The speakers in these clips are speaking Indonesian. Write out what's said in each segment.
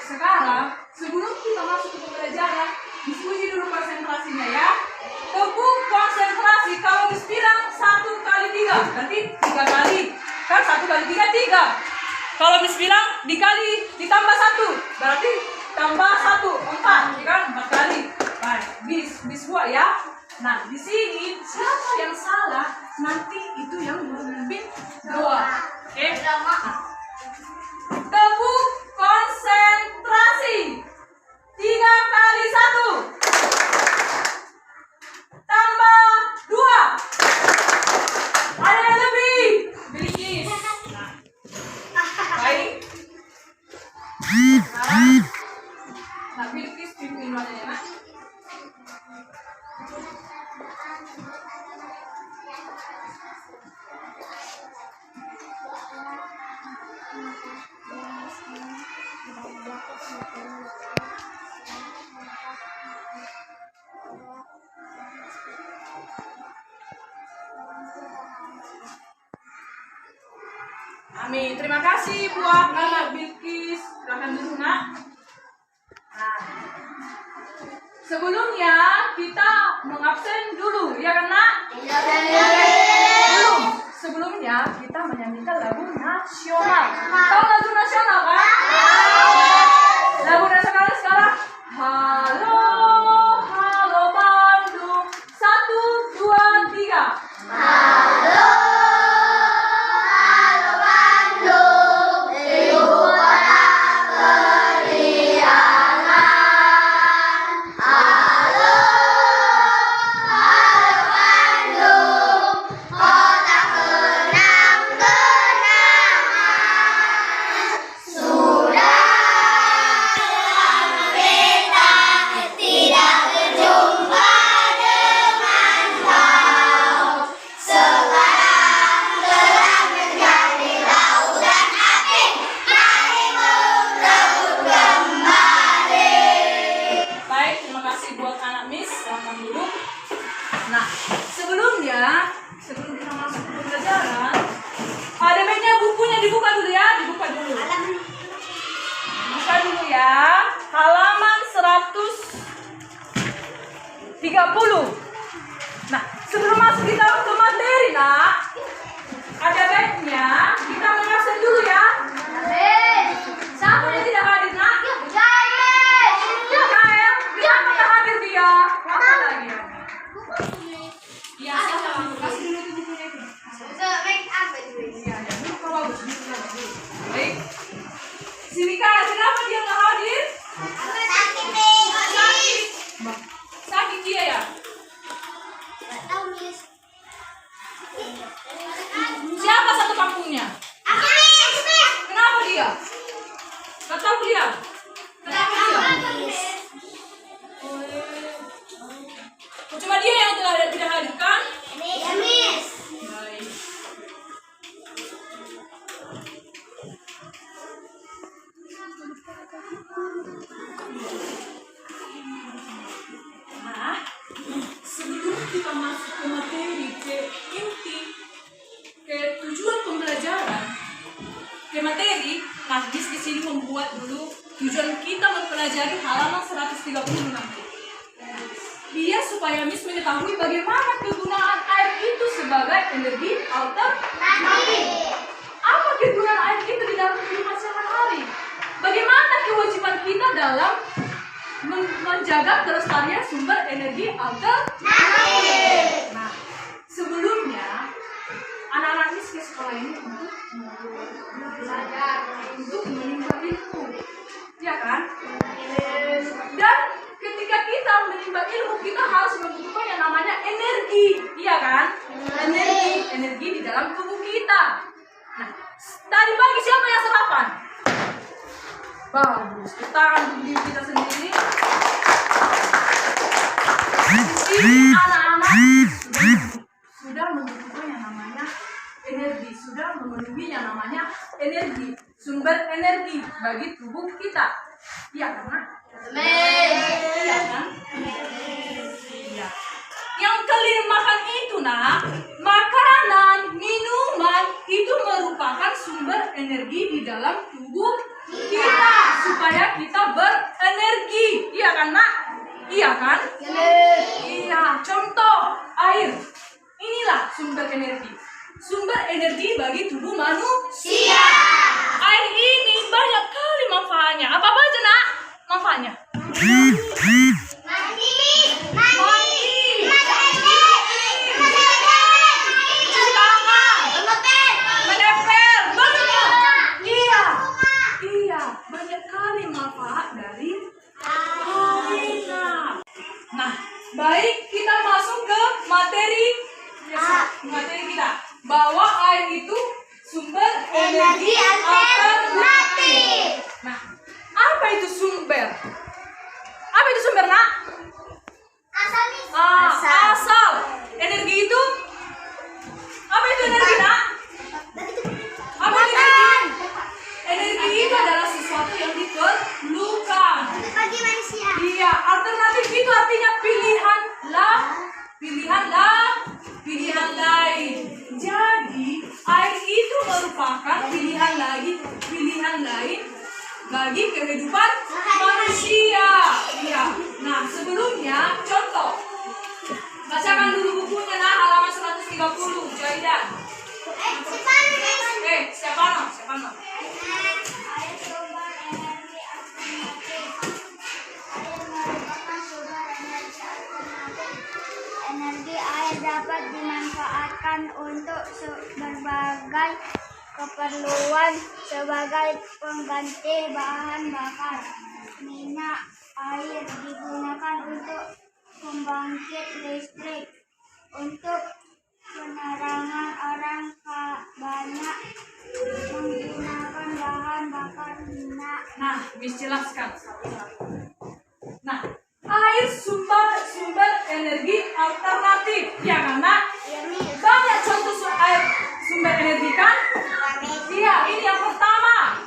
sekarang sebelum kita masuk ke pembelajaran, diskusi dulu konsentrasinya ya. Tepuk konsentrasi. Kalau Miss bilang 1 kali 3, berarti 3 kali. Kan 1 kali 3, 3. Kalau Miss bilang dikali ditambah 1, berarti tambah 1, 4, ya kan? 4 kali. Baik, Miss buat ya. Nah, di sini siapa yang salah, nanti itu yang memimpin doa. Oke? Tepuk konsentrasi. 3 kali 1 tambah 2. Ada yang lebih? Bilikis. Nah, baik. Sekarang, nah Bilikis pimpin wadahnya, Nak. Amin. Terima kasih buat anak Bilkis. Silakan dulu, Nak. Nah, sebelumnya kita mengabsen dulu, ya kan, Nak? Belum. Sebelumnya kita menyanyikan lagu nasional. Tahu lagu nasional kan? Lagu nasional sekarang. Halo, halo Bandung. 1, 2, 3. Halo, halo Bandung, ibu kota periangan. Halo, halo Bandung, kota kenang-kenangan. Sudah lama kita tidak berjumpa dengan kau. Sekarang telah menjadi lautan hati, mari berebut kembali. Baik, terima kasih buat anak Miss. Silakan duduk. Nah, sebelum kita masuk ke pembelajaran, ada baiknya bukunya dibuka dulu ya, dibuka dulu. Buka dulu ya, halaman 130. Nah, sebelum masuk kita ke materi, Nak, ada baiknya kita mengabsen dulu ya. Siapa yang tidak hadir, Nak? Ya, Kael. Kenapa tak hadir dia? Apa lagi? Iya, saya kasih dulu itu bukunya itu. Iya, ya, dulu kau bagus. Baik. Sini Kael, kenapa dia nggak hadir? Sakit. Sakit dia ya? Siapa satu kampungnya? Kenapa dia? Gak tahu dia? Kenapa dia? Oh, cuma dia yang tidak hadir kan? Baik. Nah, sebelum kita masuk ke materi, ke inti, ke tujuan pembelajaran, ke materi, nah di sini membuat dulu tujuan kita mempelajari halaman 130 nanti. Dia supaya Miss mengetahui bagaimana kegunaan air itu sebagai energi alternatif. Apa kegunaan air itu di dalam kehidupan sehari-hari? Bagaimana kewajiban kita dalam menjaga kelestarian sumber energi alternatif? Nah, sebelumnya anak-anak Miss ke sekolah ini untuk belajar, untuk menimba ilmu, ya kan? Dan ketika kita menimba ilmu, kita harus membutuhkan yang namanya energi, iya kan? Energi di dalam tubuh kita. Nah, tadi pagi siapa yang sarapan? Bagus, tangan diri kita sendiri. Ini anak-anak sudah membutuhkan yang namanya energi, sudah memenuhi yang namanya energi, sumber energi bagi tubuh kita. Iya kan? Iya kan? Iya. Yang kalian makan itu, Nak, makanan, minuman itu merupakan sumber energi di dalam tubuh Kita, supaya kita berenergi. Iya kan, Nak? Iya kan? Iya. Contoh air. Inilah sumber energi. Sumber energi bagi tubuh manusia. Air ini banyak kali manfaatnya. Apa aja, Nak? Manfaatnya? Mandi. Cuci tangan. Menempel. Betul. Iya. Banyak kali manfaat dari air. Nah, baik kita masuk ke materi kita. Bahwa air itu sumber energi alternatif. Nah, apa itu sumber? Apa itu sumber, Nak? Asal. Energi itu? Apa itu energi, Nak? Apa itu energi? Energi itu adalah sesuatu yang diperlukan. Bagi manusia. Iya, alternatif itu artinya pilihan lain. Jadi, air itu merupakan pilihan lain bagi kehidupan manusia. Iya. Nah, sebelumnya contoh. Bacakan dulu bukunya, Nah, halaman 130. Jaidan. Siapa no? Air sumber energi alternatif. Air merupakan sumber energi alternatif. Energi air dapat dimanfaatkan untuk berbagai keperluan sebagai pengganti bahan bakar. Minyak air digunakan untuk pembangkit listrik. Untuk penerangan orang banyak menggunakan bahan bakar minyak. Nah, Miss jelaskan. Nah, air sumber energi alternatif. Ya kan, Nak? Banyak contoh air sumber energi kan? Iya, ini yang pertama.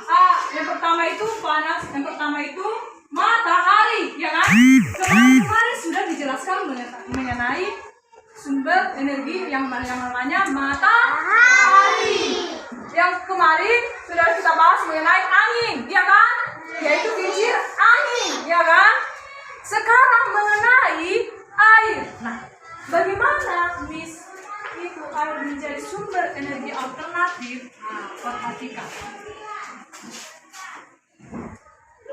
Yang pertama itu panas. Yang pertama itu matahari, ya kan? Kemarin sudah dijelaskan mengenai sumber energi yang namanya matahari. Yang kemarin sudah kita bahas mengenai angin, ya kan? Yaitu kincir angin, ya kan? Sekarang mengenai air. Nah, bagaimana Miss itu air menjadi sumber energi alternatif? Nah, perhatikan.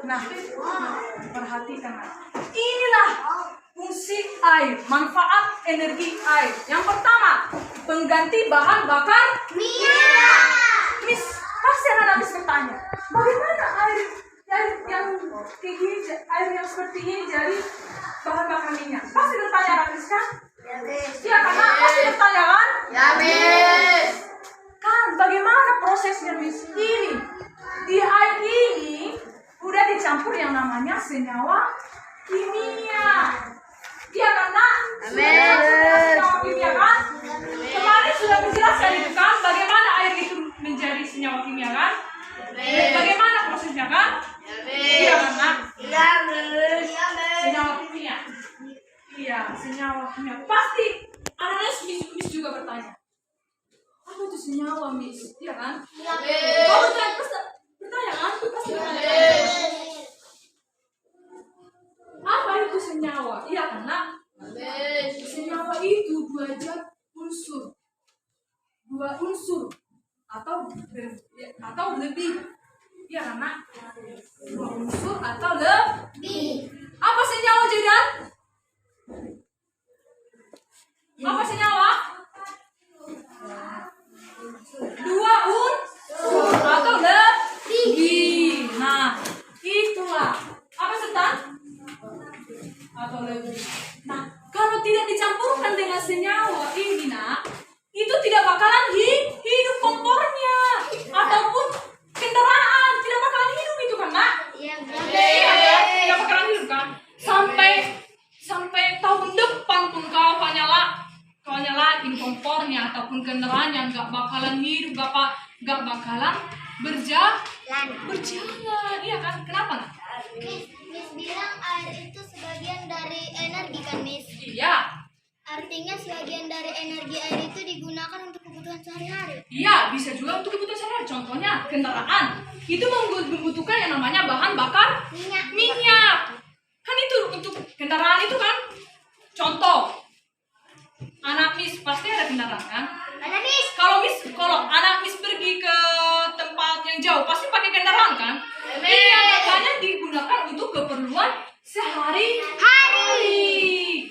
Nah, perhatikan. Inilah fungsi air, manfaat energi air. Yang pertama, pengganti bahan bakar minyak. Miss, pasti anak Miss bertanya, bagaimana air yang kayak gini, air yang seperti ini jadi bahan bakar minyak? Pasti bertanya anak Miss kan? Iya, karena pasti bertanya kan? Ya, Miss. Kan, bagaimana prosesnya, Miss? Ini di air ini udah dicampur yang namanya senyawa kimia. Iya kan, Nak? Senyawa kimia kan? Kemarin sudah menjelaskan itu kan, bagaimana air itu menjadi senyawa kimia kan? Bagaimana prosesnya kan? Iya kan, Nak? Senyawa kimia. Iya, senyawa kimia. Pasti anak Miss juga bertanya, apa itu senyawa, Miss? Iya kan? Kamu bertanya kan? Pasti bertanya. Apa itu senyawa? Iya kan, Nak? Senyawa itu dua unsur atau lebih. Iya kan, Nak? Dua unsur atau lebih. Apa senyawa, Jaidan? Apa senyawa? Dua unsur atau lebih. Nah, itulah. Apa Setan? Atau lebih. Nah, kalau tidak dicampurkan dengan senyawa ini, Nak, itu tidak bakalan hidup kompornya ataupun kendaraan tidak bakalan hidup itu kan, Nak? Iya, tidak bakalan hidup kan? Sampai tahun depan pun kau nyalain kompornya ataupun kendaraan yang gak bakalan hidup, gak bakalan berjalan. Iya kan? Kenapa, Nak? Miss bilang air itu sebagian dari energi kan, Miss? Iya. Artinya sebagian dari energi air itu digunakan untuk kebutuhan sehari-hari. Iya, bisa juga untuk kebutuhan sehari-hari. Contohnya kendaraan. itu membutuhkan yang namanya bahan bakar minyak. Kan itu untuk kendaraan itu kan. Contoh, anak Miss pasti ada kendaraan kan? Kalau anak Miss pergi ke tempat yang jauh pasti pakai kendaraan kan? Iya, makanya digunakan untuk keperluan sehari-hari.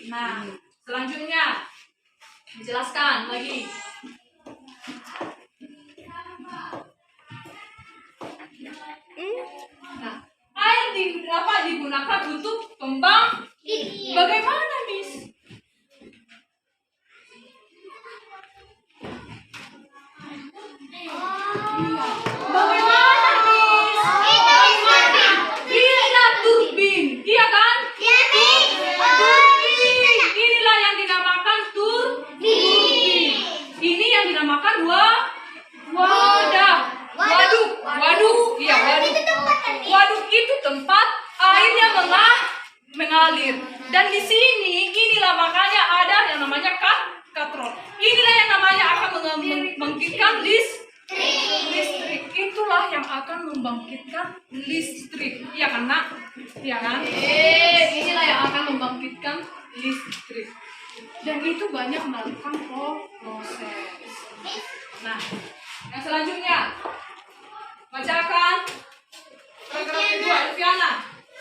Nah, selanjutnya dijelaskan lagi. Nah, air dapat digunakan untuk kembang. Bagaimana, Miss? Bagaimana, Miss? Iya, turbin. Iya kan? Turbin. Inilah yang dinamakan turbin. Ini yang dinamakan waduk. Iya, waduk. Waduk itu tempat airnya mengalir. Dan di sini inilah makanya ada yang namanya katron. Inilah yang namanya akan membangkitkan listrik. Itulah yang akan membangkitkan listrik. Iya kan, Nak? Iya kan? Inilah yang akan membangkitkan listrik. Dan itu banyak melakukan proses. Nah, yang selanjutnya bacakan paragraf kedua, Elviana.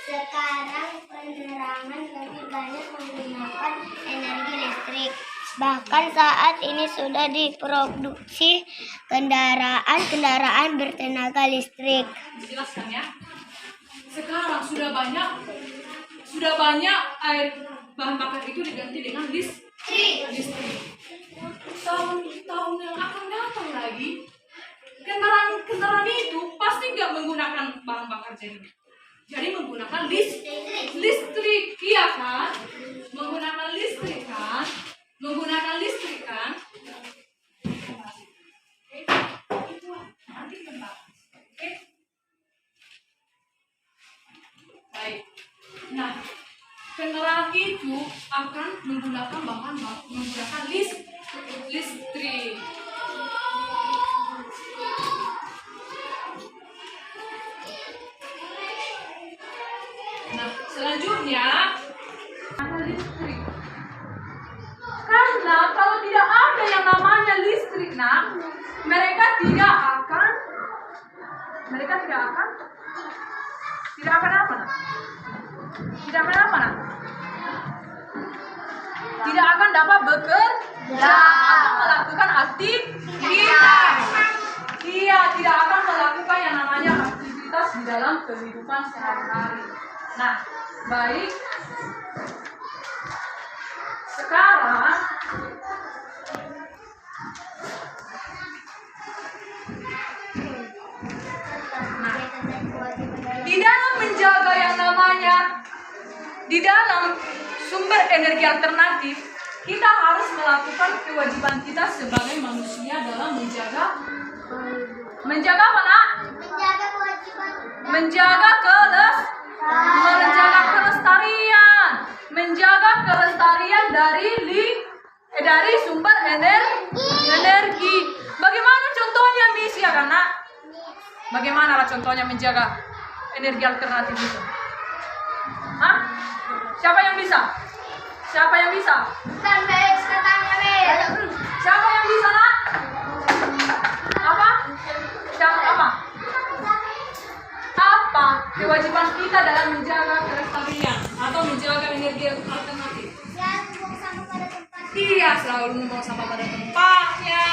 Sekarang penerangan lebih banyak menggunakan energi listrik. Bahkan saat ini sudah diproduksi kendaraan bertenaga listrik. Jelaskan ya. Sekarang sudah banyak air bahan bakar itu diganti dengan listrik. Tahun yang akan datang lagi, kendaraan itu pasti nggak menggunakan bahan bakar jadi menggunakan listrik, iya kan? Menggunakan listrik kan? Nanti tembak. Oke? Baik. Nah, kendaraan itu akan menggunakan listrik. Nah, selanjutnya listrik. Karena kalau tidak ada yang namanya listrik, nah, mereka tidak akan apa, nah? Tidak akan dapat bekerja atau melakukan aktivitas. Iya, tidak akan melakukan yang namanya aktivitas di dalam kehidupan sehari-hari. Nah, baik. Sekarang di dalam sumber energi alternatif, kita harus melakukan kewajiban kita sebagai manusia dalam menjaga apa, Nak? Menjaga kelestarian dari sumber energi. Bagaimana contohnya, Miss, ya kan, Nak? Bagaimana lah contohnya menjaga energi alternatif itu? Hah? Siapa yang bisa? Siapa yang bisa, Nak? Apa kewajiban kita dalam menjaga kelestarian atau menjaga energi alternatif? Iya, selalu membuang sampah pada tempatnya.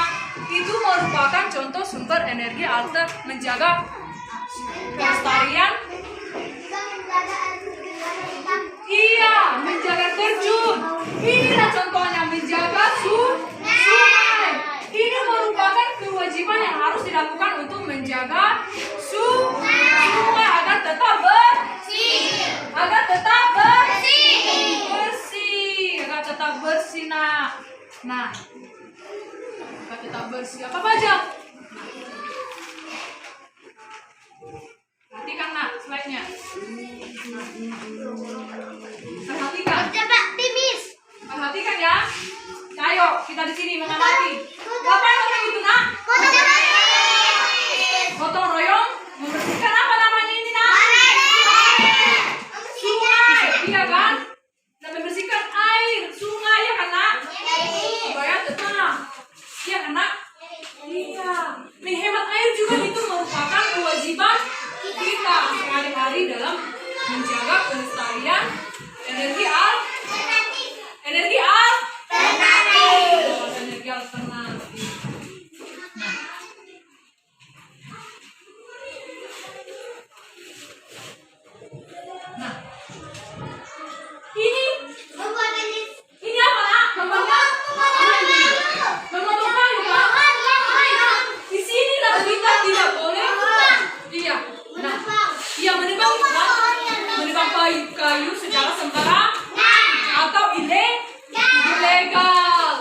Itu merupakan contoh sumber energi alternatif menjaga kelestarian. Iya, menjaga terjun. Inilah contohnya menjaga sungai. Ini merupakan kewajiban yang harus dilakukan untuk menjaga sungai agar tetap bersih. Agar tetap bersih, Nak. Nah, agar tetap bersih. Apa aja? Perhatikan, Nak, slide-nya. Perhatikan ya. Ayo, kita di sini mengamati. Ngapain orang itu, Nak? Gotong royong membersihkan berperan dalam menjaga kelestarian energi alternatif. Energi alternatif. Nah, ini apa nak? Gambarnya memotong kayu kan? Di sini lah kita tidak boleh. Iya. Nah, iya menebang kayu secara sembarangan atau ilegal.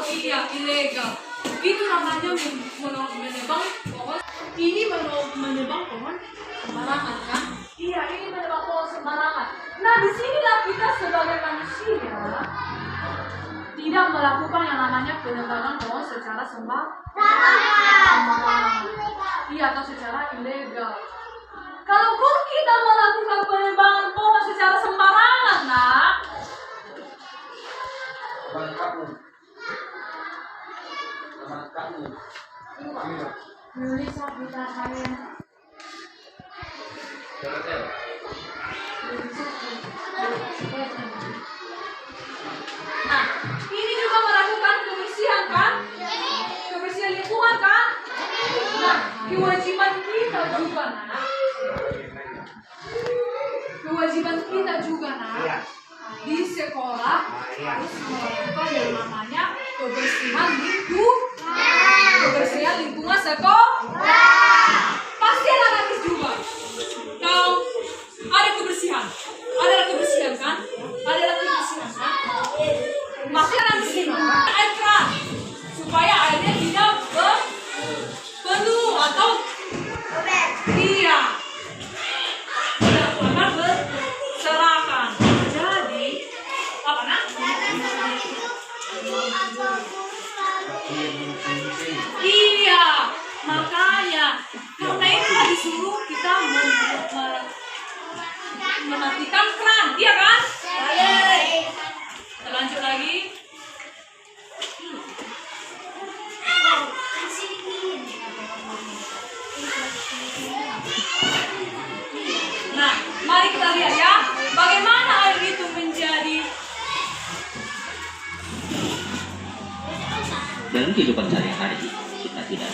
Iya, ilegal. Itu namanya menebang pohon. Ini menebang pohon sembarangan kan? Iya, ini menebang pohon sembarangan. Nah, disinilah kita sebagai manusia tidak melakukan yang namanya penebangan pohon secara sembarangan. Iya, atau secara ilegal. Kalau pun kita melakukan penebangan pohon secara sembarangan, nak, Melisa kita kalian. Nah, ini juga melakukan kebersihan kan? Kebersihan lingkungan kan? Nah, kewajiban kita juga nak. Kewajiban kita juga nak. Di sekolah harus melakukan yang namanya kebersihan lingkungan sekolah. Pasti anak-anak juga. Kalau ada kebersihan kan? Maka nanti air keran supaya airnya tidak penuh atau iya akan berserakan. Jadi apa nak? Iya, makanya karena itu disuruh kita mematikan keran, iya kan? Kita lanjut lagi. Nah, mari kita lihat ya, bagaimana air itu menjadi dalam kehidupan sehari-hari kita tidak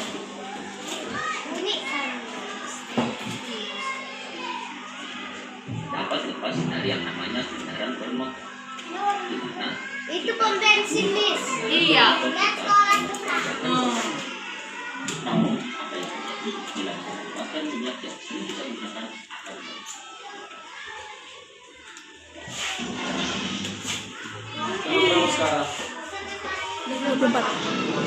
dapat lepas dari yang namanya kendaraan bermotor, di mana Itu pom bensin, Miss. iya. Lihat sekolah itu kan. namun apa yang terjadi bila menambahkan minyak yang sering kita gunakan akan Sekarang 24.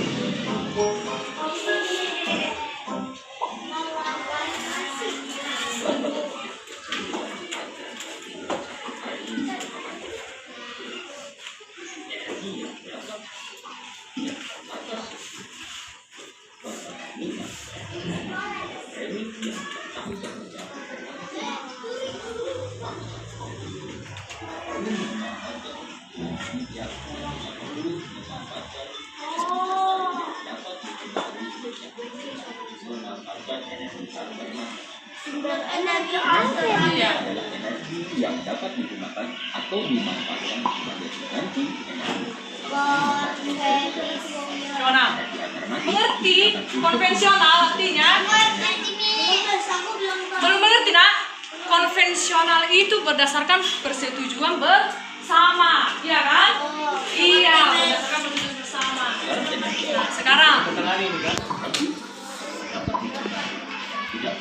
Sumber energi apa ya? Iya. adalah energi yang dapat digunakan atau dimanfaatkan sebagai pengganti energi. Gimana? Mengerti? Konvensional artinya? Belum mengerti nak? Konvensional itu berdasarkan persetujuan bersama, iya kan? Iya, berdasarkan persetujuan bersama. Nah, sekarang ini kan. Tidak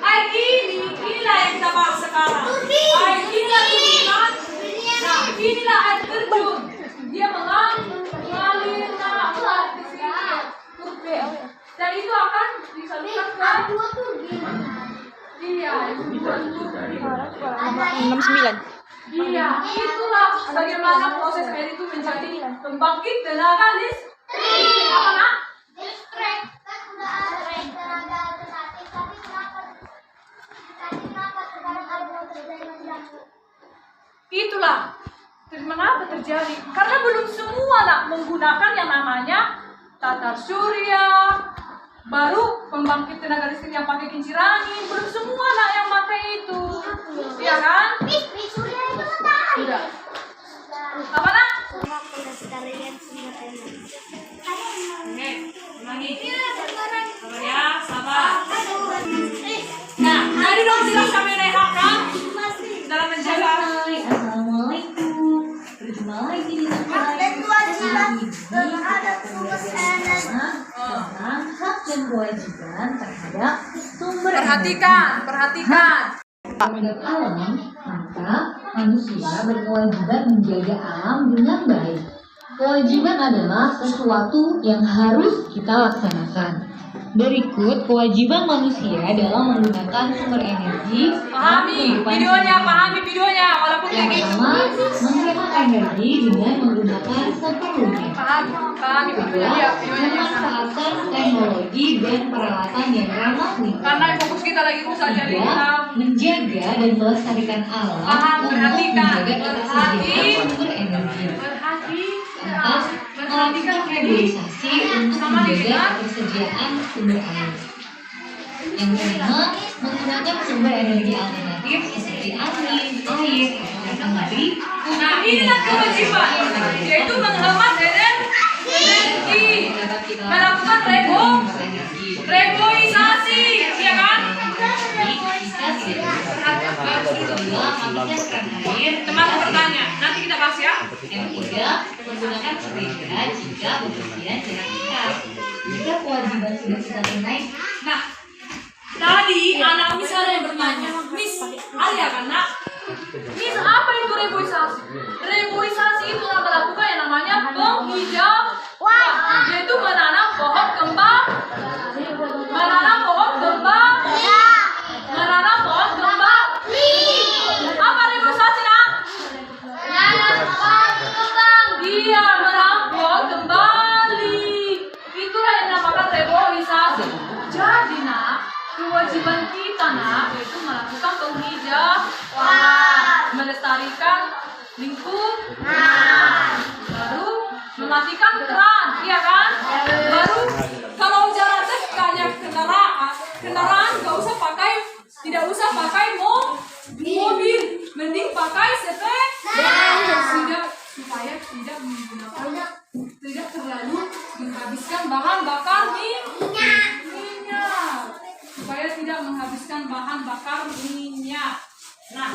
air inilah yang kita bahas sekarang. Air inilah tujuan. Nah, inilah air terjun. Dia mengalir ke sini. Dan itu akan disalurkan ke iya, itu iya, itulah bagaimana proses air itu menjadi pembangkit tenaga listrik. Apa nak? Listrik kan udah ada tenaga alternatif, tapi kenapa sekarang ada motor dari Mas Jamu? Itulah Mengapa terjadi? Karena belum semua nak menggunakan yang namanya tatar surya, baru pembangkit tenaga listrik yang pakai kincir angin, belum semua nak yang pakai itu, ya kan? Surya itu matahari. Sudah. Apa nak? Sama pelestarian sumber energi. Oke, ulangi. Sabar ya, sabar. Nah, tadi dong jelas kami rehatkan dalam menjaga. Assalamualaikum. Berjumpa lagi di Dan kewajiban terhadap sumber energi. tentang hak dan kewajiban terhadap sumber Perhatikan. terhadap alam, maka manusia berkewajiban menjaga alam dengan baik. Kewajiban adalah sesuatu yang harus kita laksanakan. Berikut kewajiban manusia dalam menggunakan sumber energi. Pahami videonya, walaupun kayak Yang gitu. pertama, menghemat energi dengan menggunakan seperlunya. Pahami Kedua, videonya. memanfaatkan teknologi dan peralatan yang ramah lingkungan. Karena fokus kita lagi rusak jadi Tiga, kita menjaga dan melestarikan alam Paham, untuk perhatikan. menjaga ketersediaan sumber energi. Empat, melakukan hilirisasi untuk menjaga ketersediaan sumber air. Yang kelima, menggunakan sumber energi alternatif seperti angin, air, atau matahari. Nah, inilah kewajiban, yaitu menghemat energi, melakukan reboisasi, ya kan? Teman bertanya, nanti kita bahas ya. Yang ketiga, menggunakan sepeda jika bepergian jarak dekat. Jika kewajiban sudah kita tunai, Nah, tadi anak Miss ada yang bertanya, Miss, ada kan nak? Miss, apa itu reboisasi? Reboisasi itu melakukan yang namanya penghijauan, yaitu menanam pohon kembang, menanam pohon kembang. Apa reboisasi nak? Iya, menanam pohon kembali. Itulah yang dinamakan reboisasi. Jadi nak, kewajiban kita nak yaitu melakukan penghijauan, melestarikan lingkungan, baru mematikan keran, iya kan? Baru kalau jalan kayak kendaraan tidak usah pakai mobil, mending pakai sepeda supaya tidak menggunakan, tidak terlalu menghabiskan bahan bakar minyak, supaya tidak menghabiskan bahan bakar minyak. Nah,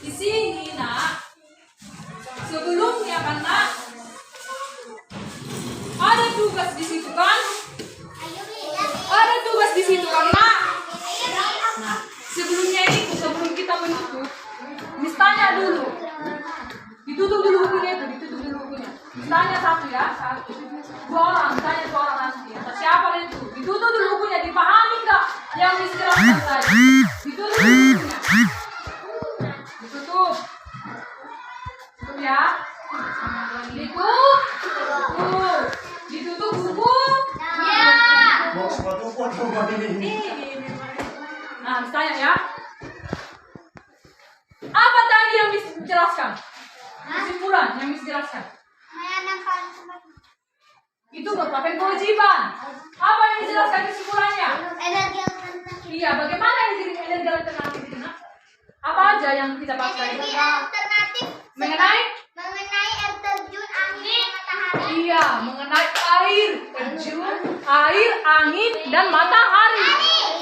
di sini nak, sebelumnya kan nak, ada tugas di situ kan? Ada tugas di situ kan nak? Nah, sebelum kita menutup, Miss tanya dulu. Ditutup dulu bukunya itu, Tanya satu ya, dua orang, tanya dua orang nanti. Atau siapa itu? Ditutup dulu bukunya, dipahami nggak yang Miss jelaskan tadi? Ditutup dulu bukunya. Ditutup ya. Ditutup buku. Nah, Miss tanya ya. Apa tadi yang Miss jelaskan? Kesimpulan yang Miss jelaskan. Itu merupakan kewajiban. Apa yang dijelaskan kesimpulannya? Energi alternatif. Iya, bagaimana energi alternatif itu? Nak? Apa aja yang kita bahas tadi? Energi alternatif Mengenai? mengenai air terjun, angin, matahari. Iya, mengenai air terjun, air, angin, dan matahari.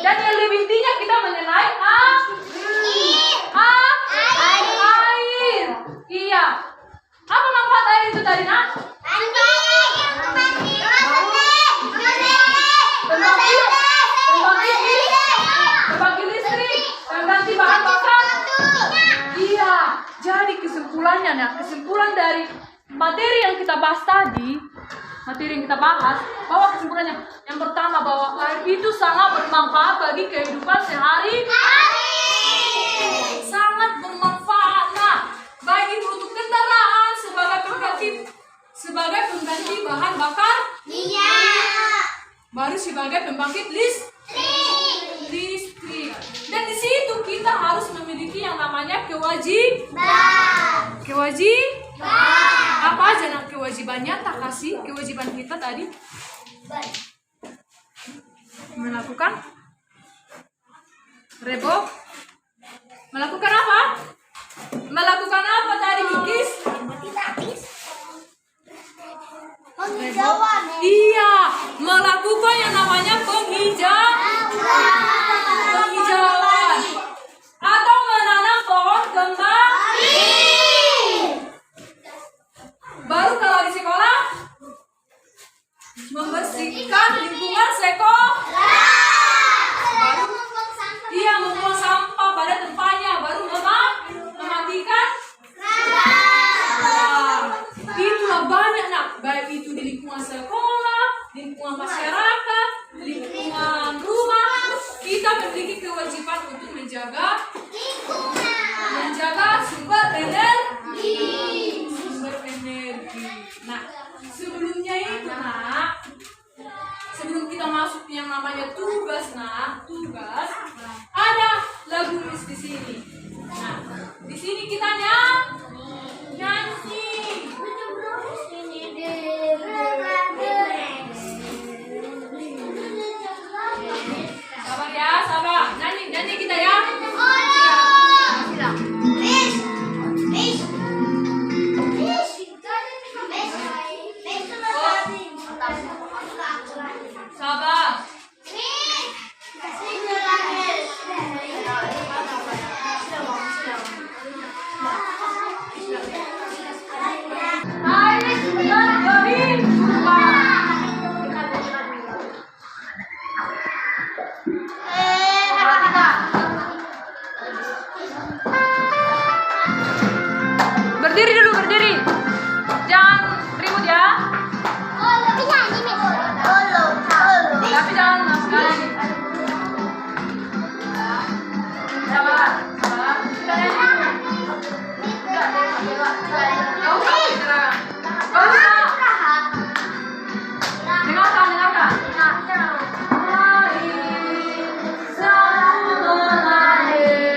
Dan yang lebih intinya kita mengenai air. Iya. Apa manfaat air itu tadi, nak? Pembangkit listrik, pengganti bahan bakar. Iya. Jadi kesimpulannya, nah, kesimpulan dari materi yang kita bahas tadi, bahwa kesimpulannya yang pertama bahwa air itu sangat bermanfaat bagi kehidupan sehari-hari. Sangat bermanfaat, nah, baik itu untuk kendaraan sebagai pengganti bahan bakar, baru sebagai pembangkit listrik. Dan di situ kita harus memiliki yang namanya kewajiban. Apa aja nak kewajibannya? Tak kasih kewajiban kita tadi. Melakukan rebo. Melakukan apa? Melakukan apa tadi, Mikis? Penghijauan. Iya, melakukan yang namanya penghijauan atau menanam pohon kembang. Baru kalau di sekolah membersihkan lingkungan sekolah. Baru iya membuang sampah pada tempatnya. Baru mematikan. Itulah banyak nak, baik itu di lingkungan sekolah, lingkungan masyarakat, lingkungan rumah, kita memiliki kewajiban untuk menjaga sumber energi. Nah, sebelumnya itu nak, sebelum kita masuk yang namanya tugas, ada lagu Miss di sini. Nah, di sini kita nyanyi. Sabar ya, sabar. Nyanyi kita ya. Sabar. Berdiri dulu, berdiri. Jangan ribut ya. Tapi jangan masuk lagi. Sabar, sabar. Kita nyanyi. Gak usah bergerak. Gak usah. Dengarkan. Selalu mengalir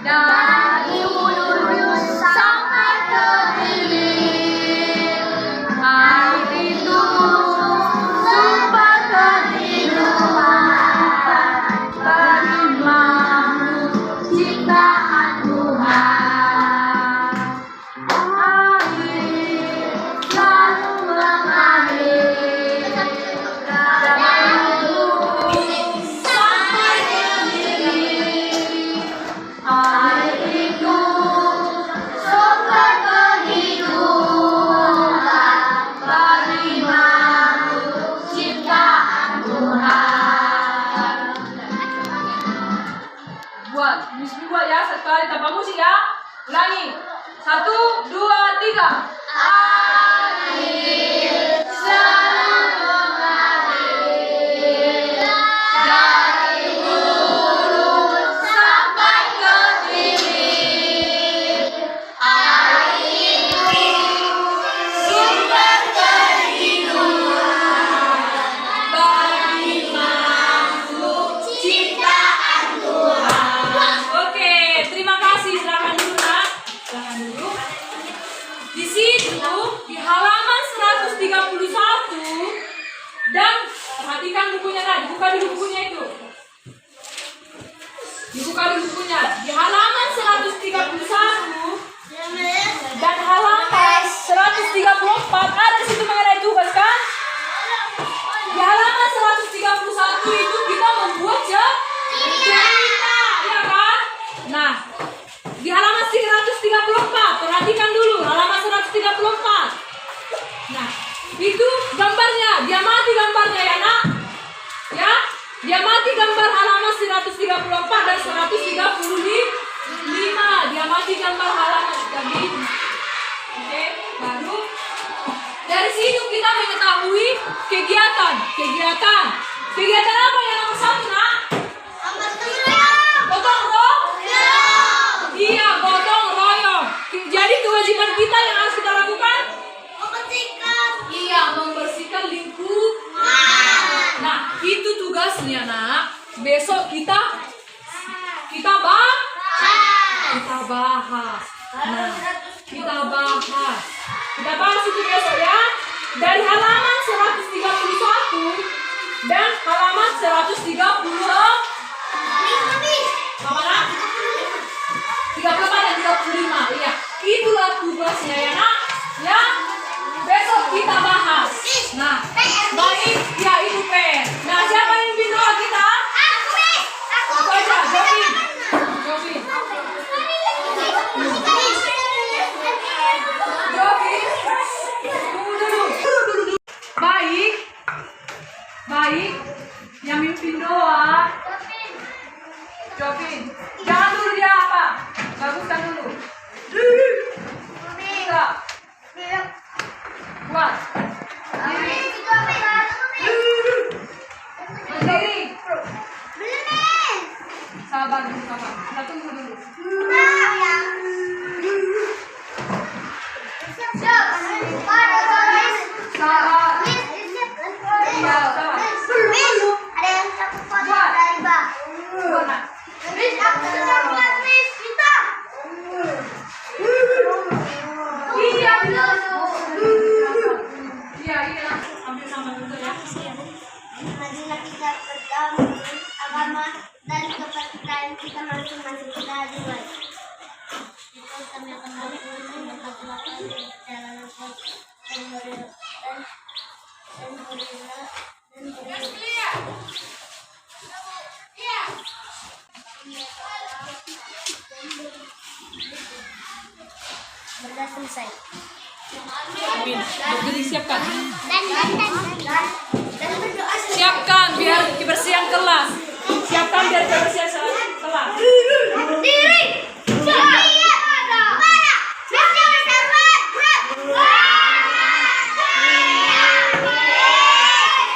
dari hulu sampai ke hilir. Air itu sumber kehidupan bagi makhluk ciptaan Tuhan. Air selalu mengalir dari hulu sampai ke hilir. Air itu sumber kehidupan bagi makhluk ciptaan Tuhan. Buat ya, satu kali tanpa musik ya. Ulangi. 1, 2, 3. Air selalu mengalir dari hulu sampai ke hilir. Air itu sumber kehidupan bagi makhluk ciptaan Tuhan. Oke, terima kasih. Silakan dulu nak. Silakan dulu. Di situ di halaman 131 dan perhatikan bukunya nak. Dibuka dulu bukunya itu. Dibuka dulu bukunya. Di halaman 131 dan halaman 134 ada di situ mengenai tugas kan? Di halaman 131 itu kita membuat cerita, ya kan? Nah, di halaman 134 perhatikan dulu halaman 134. Nah, itu gambarnya, dia mati gambarnya ya nak? Ya, dia mati gambar halaman 134 dan 135. Dia mati gambar halaman tadi. Oke, baru dari situ kita mengetahui kegiatan apa yang nomor 1 nak? Gotong royong. Iya, gotong royong. Jadi kewajiban kita yang harus kita lakukan? Iya, membersihkan lingkungan. Nah, itu tugasnya nak. Besok kita bahas. Nah, kita bahas. Kita bahas itu besok ya. Dari halaman 131 dan halaman 130. Mana? 34 dan 35. Iya. Itulah tugasnya ya nak. Ya. Besok kita bahas. Nah, baik. Ya itu pen. Nah, siapa yang bikin doa kita? Aku aja. Jovin. Jovin. Tunggu dulu. Baik. Baik. Yang mimpin doa. Jovin. Jangan dulu dia apa? Baguskan dulu. Tiga. Buat. Berdiri. Sabar dulu, sabar. Kita tunggu dulu. Sabar. Iya, sabar. Buat nak. Iya, iya, iya. Ambil sama dulu ya. Marilah kita berdoa agama dan kepercayaan kita masing-masing kita hadirkan. Kita kami akan melakukan perjalanan dan berilah. Berdoa selesai. Berdiri siapkan. Dan berdoa selesai. Siapkan biar kebersihan kelas. Siapkan biar kebersihan